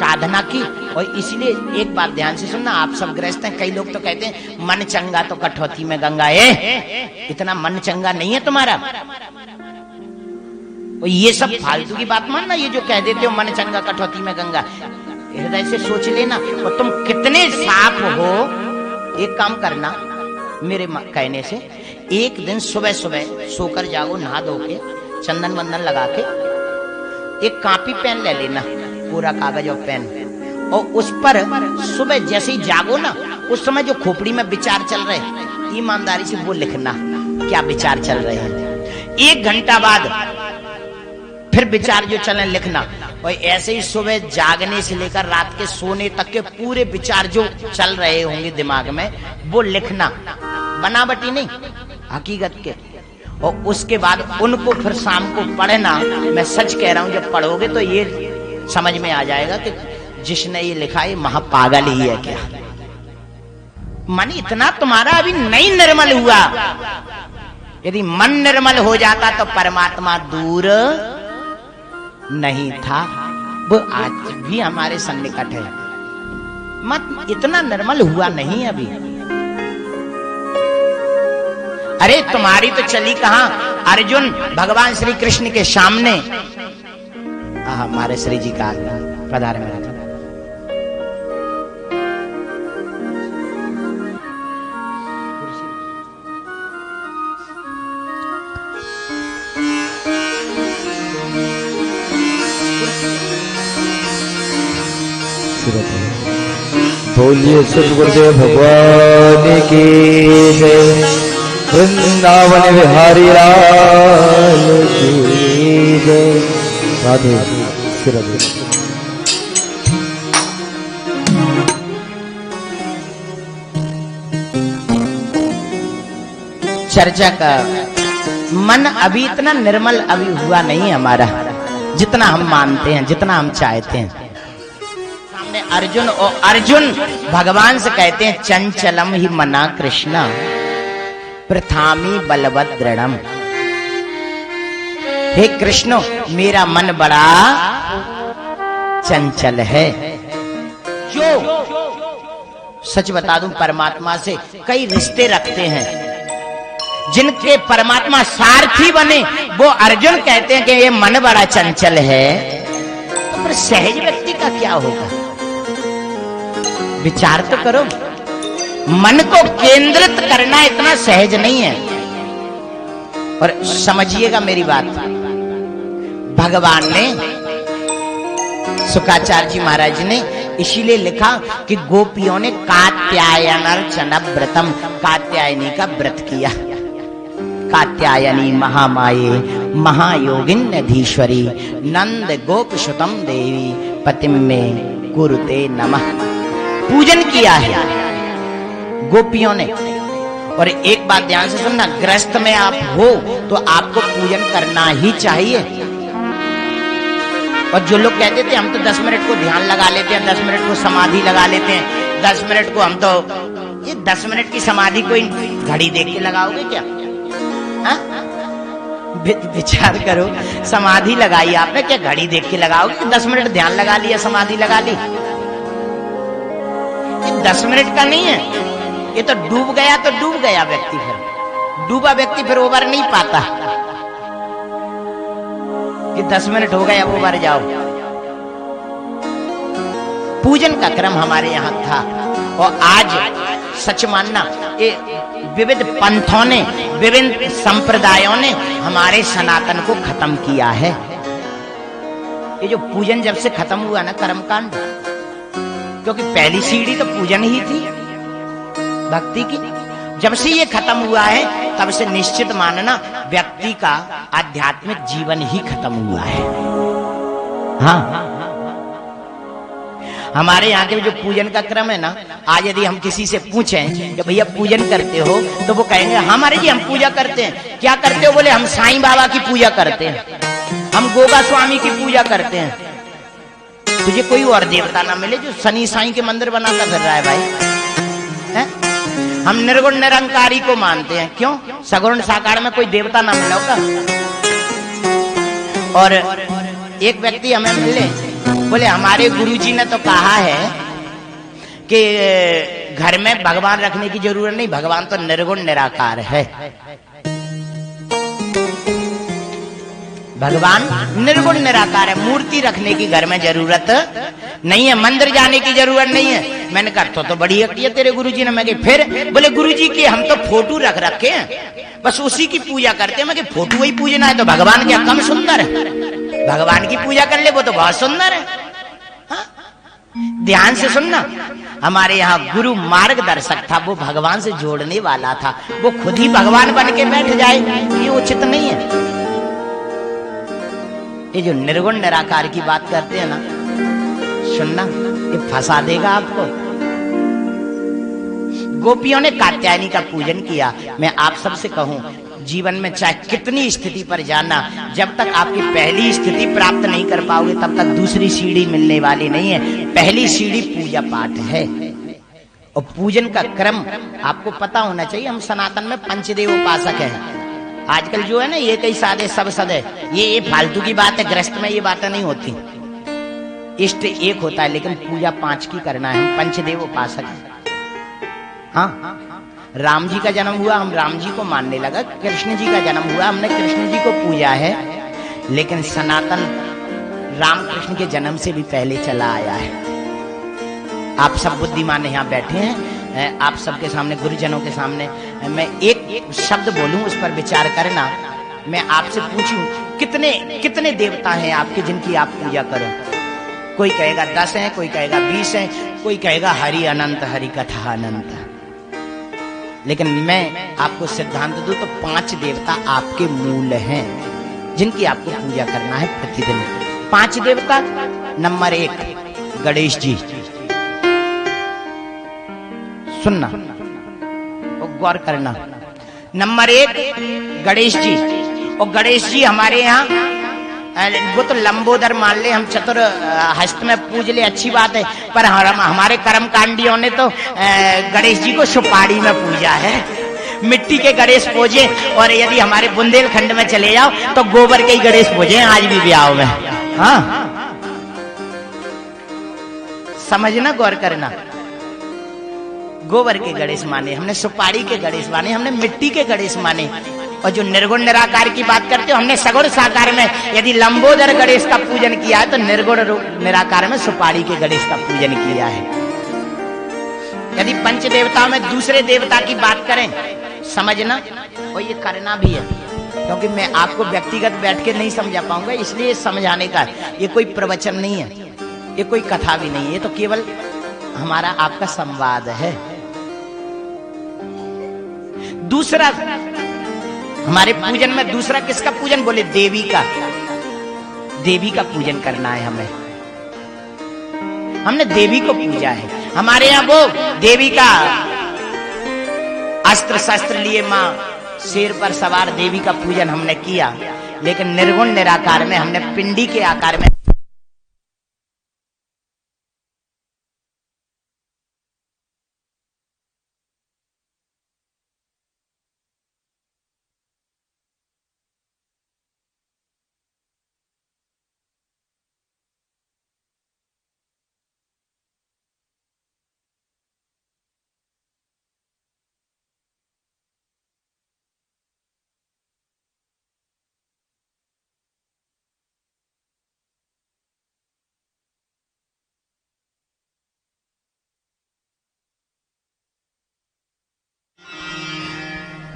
साधना की। और इसलिए एक बात ध्यान से सुनना, आप सब गृहस्थ हैं, कई लोग तो कहते हैं मन चंगा तो कठौती में गंगा है। इतना मन चंगा नहीं है तुम्हारा। और ये सब फालतू की बात मानना, ये जो कह देते हो मन चंगा कठौती में गंगा, हृदय से सोच लेना। और तुम कितने साफ हो, एक काम करना मेरे कहने से, एक दिन सुबह सुबह सोकर जाओ, नहा धो के चंदन वंदन लगा के एक कॉपी पेन ले लेना, पूरा कागज और पेन, और उस पर सुबह जैसे ही जागो ना, उस समय जो खोपड़ी में विचार चल रहे हैं ईमानदारी से वो लिखना, क्या विचार चल रहे हैं। 1 घंटा बाद फिर विचार जो चले लिखना। और ऐसे ही सुबह जागने से लेकर रात के सोने तक के पूरे विचार जो चल रहे होंगे दिमाग में वो लिखना, बनावटी नहीं, हकीकत के। और उसके बाद उनको फिर शाम को पढ़ना। मैं सच कह रहा हूं, जब पढ़ोगे तो ये समझ में आ जाएगा कि जिसने ये लिखा है महापागल ही है क्या। मन इतना तुम्हारा अभी नहीं निर्मल हुआ। यदि मन निर्मल हो जाता तो परमात्मा दूर नहीं था, वो आज भी हमारे सन्निकट है। मत इतना निर्मल हुआ नहीं अभी। अरे तुम्हारी तो चली कहां, अर्जुन भगवान श्री कृष्ण के सामने, हमारे श्री जी का पधार में था। बोलिए सद्गुरुदेव भगवान की जय, वृंदावन बिहारी लाल की जय। राधे श्री चर्चा का मन अभी इतना निर्मल अभी हुआ नहीं हमारा, जितना हम मानते हैं, जितना हम चाहते हैं। सामने अर्जुन, और अर्जुन भगवान से कहते हैं चंचलम ही मना कृष्ण प्रथामी बलवत दृढ़म। हे कृष्ण, मेरा मन बड़ा चंचल है। जो सच बता दूं, परमात्मा से कई रिश्ते रखते हैं, जिनके परमात्मा सारथी बने, वो अर्जुन कहते हैं कि ये मन बड़ा चंचल है। तो फिर सहज व्यक्ति का क्या होगा? विचार तो करो। मन को केंद्रित करना इतना सहज नहीं है। और समझिएगा मेरी बात, भगवान ने, शुक्राचार्य जी महाराज ने इसीलिए लिखा कि गोपियों ने कात्यायनार्चन व्रतम, कात्यायनी का व्रत किया। कात्यायनी महामाये महायोगिन्यधीश्वरी नंद गोप सुतम देवी पतिम में कुरुते नमः। पूजन किया है गोपियों ने। और एक बात ध्यान से सुनना, गृहस्थ में आप हो तो आपको पूजन करना ही चाहिए। और जो लोग कहते थे हम तो 10 मिनट को ध्यान लगा लेते हैं, 10 मिनट को समाधि लगा लेते हैं, 10 मिनट को हम तो, ये 10 मिनट की समाधि कोई घड़ी देख के लगाओगे क्या? विचार करो, समाधि लगाई आपने, क्या घड़ी देख के लगाओगे? 10 मिनट ध्यान लगा लिया, समाधि लगा ली। 10 मिनट का नहीं है, ये तो डूब गया तो डूब गया व्यक्ति। फिर डूबा व्यक्ति फिर उबर नहीं पाता कि 10 मिनट हो गए अब उबर जाओ। पूजन का क्रम हमारे यहां था। और आज सच मानना, ये विविध पंथों ने, विभिन्न संप्रदायों ने हमारे सनातन को खत्म किया है। ये जो पूजन जब से खत्म हुआ ना, कर्मकांड, क्योंकि पहली सीढ़ी तो पूजन ही थी भक्ति की, जब से ये खत्म हुआ है तब से निश्चित मानना व्यक्ति का आध्यात्मिक जीवन ही खत्म हुआ है। हाँ, हमारे यहाँ के जो पूजन का क्रम है ना, आज यदि हम किसी से पूछें कि भैया पूजन करते हो, तो वो कहेंगे हमारे जी हम पूजा करते हैं। क्या करते हो? बोले हम साईं बाबा की पूजा करते हैं, हम गोगा स्वामी की पूजा करते हैं। तुझे कोई और देवता ना मिले जो शनि साईं के मंदिर बनाता फिर रहा है भाई, है? हम निर्गुण निरंकारी को मानते हैं। क्यों? सगुण साकार में कोई देवता ना मिला होगा। और एक व्यक्ति हमें मिले, बोले हमारे गुरुजी ने तो कहा है कि घर में भगवान रखने की जरूरत नहीं, भगवान तो निर्गुण निराकार है। भगवान निर्गुण निराकार है, मूर्ति रखने की घर में जरूरत नहीं है, मंदिर जाने की जरूरत नहीं है। मैंने कहा तो बड़ी हकी है तेरे गुरुजी ने। मैं कही फिर? बोले गुरुजी की हम तो फोटो रख रखे हैं, बस उसी की पूजा करते हैं। मैं कही फोटो वही पूजना है तो भगवान क्या कम सुंदर है? भगवान की पूजा कर ले, वो तो बहुत सुंदर है। हाँ? ध्यान से सुनना, हमारे यहाँ गुरु मार्गदर्शक था, वो भगवान से जोड़ने वाला था। वो खुद ही भगवान बन के बैठ जाए ये उचित नहीं है। ये जो निर्गुण निराकार की बात करते हैं ना, सुनना, ये फंसा देगा आपको। गोपियों ने कात्यायनी का पूजन किया। मैं आप सबसे कहूं, जीवन में चाहे कितनी स्थिति पर जाना, जब तक आपकी पहली स्थिति प्राप्त नहीं कर पाओगे तब तक दूसरी सीढ़ी मिलने वाली नहीं है। पहली सीढ़ी पूजा पाठ है और पूजन का क्रम आपको पता होना चाहिए। हम सनातन में पंचदेव उपासक हैं। आजकल जो है ना ये कई सादे सब सद है, ये फालतू की बात है। गृहस्थ में ये बातें नहीं होती। इष्ट एक होता है लेकिन पूजा 5 की करना है। हम पंचदेव उपासक हैं। हाँ, राम जी का जन्म हुआ, हम राम जी को मानने लगा। कृष्ण जी का जन्म हुआ, हमने कृष्ण जी को पूजा है। लेकिन सनातन राम कृष्ण के जन्म से भी पहले चला आया है। आप सब बुद्धिमान यहाँ बैठे हैं, आप सबके सामने, गुरुजनों के सामने मैं एक शब्द बोलूं, उस पर विचार करना। मैं आपसे पूछूं, कितने कितने देवता हैं आपके जिनकी आप पूजा करो? कोई कहेगा 10 हैं, कोई कहेगा 20 हैं, कोई कहेगा हरि अनंत, हरि कथा अनंत। लेकिन मैं आपको सिद्धांत दूं तो 5 देवता आपके मूल हैं जिनकी आपको पूजा करना है प्रतिदिन। 5 देवता। नंबर 1 गणेश जी। सुनना और गौर करना। नंबर 1 गणेश जी। और गणेश जी हमारे यहाँ, वो तो लंबोदर मान ले, हम चतुर हस्त में पूज ले, अच्छी बात है। पर हमारे कर्मकांडियों ने तो गणेश जी को सुपारी में पूजा है। मिट्टी के गणेश पूजे, और यदि हमारे बुंदेलखंड में चले जाओ तो गोबर के ही गणेश पूजे आज भी ब्याह में। हाँ, समझना, गौर करना। गोबर के गणेश माने हमने, सुपारी के गणेश माने हमने, मिट्टी के गणेश माने। और जो निर्गुण निराकार की बात करते हो, हमने सगुण साकार में यदि लंबोदर गणेश का पूजन किया है तो निर्गुण निराकार में सुपारी के गणेश का पूजन किया है। यदि पंच देवताओं में दूसरे देवता की बात करें, समझना और ये करना भी है, क्योंकि मैं आपको व्यक्तिगत बैठ के नहीं समझा पाऊंगा, इसलिए समझाने का। ये कोई प्रवचन नहीं है, ये कोई कथा भी नहीं है, ये तो केवल हमारा आपका संवाद है। दूसरा, हमारे पूजन में दूसरा किसका पूजन? बोले देवी का। देवी का पूजन करना है हमें। हमने देवी को पूजा है। हमारे यहाँ वो देवी का अस्त्र शस्त्र लिए मां शेर पर सवार देवी का पूजन हमने किया। लेकिन निर्गुण निराकार में हमने पिंडी के आकार में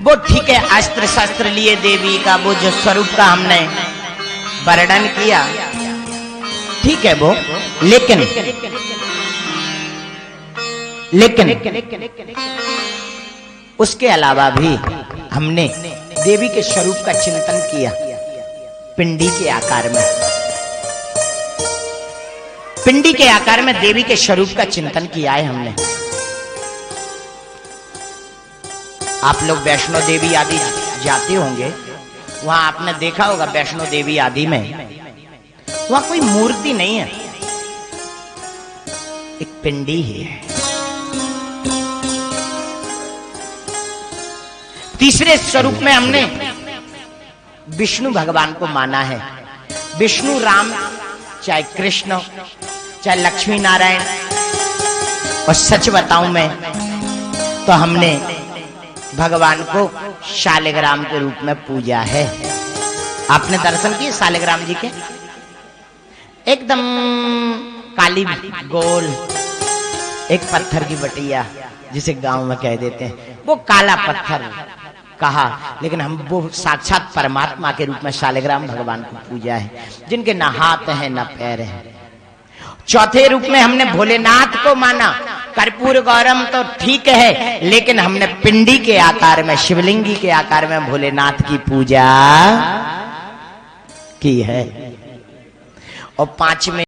वो ठीक है, अस्त्र शस्त्र लिए देवी का वो जो स्वरूप का हमने वर्णन किया, ठीक है वो। लेकिन उसके अलावा भी हमने देवी के स्वरूप का चिंतन किया पिंडी के आकार में। पिंडी के आकार में देवी के स्वरूप का चिंतन किया है हमने। आप लोग वैष्णो देवी आदि जाते होंगे, वहां आपने देखा होगा वैष्णो देवी आदि में वहां कोई मूर्ति नहीं है, एक पिंडी ही है। तीसरे स्वरूप में हमने विष्णु भगवान को माना है। विष्णु राम चाहे कृष्ण, चाहे लक्ष्मी नारायण। और सच बताऊं मैं तो हमने भगवान को शालिग्राम के रूप में पूजा है। आपने दर्शन किए शालिग्राम जी के? एकदम काली गोल एक पत्थर की बटिया, जिसे गांव में कह देते हैं, वो काला पत्थर कहा, लेकिन हम वो साक्षात परमात्मा के रूप में शालिग्राम भगवान को पूजा है, जिनके ना हाथ हैं ना पैर हैं। चौथे रूप में हमने भोलेनाथ को माना। कर्पूर गौरम तो ठीक है, लेकिन हमने पिंडी के आकार में, शिवलिंगी के आकार में भोलेनाथ की पूजा की है। और पांचवें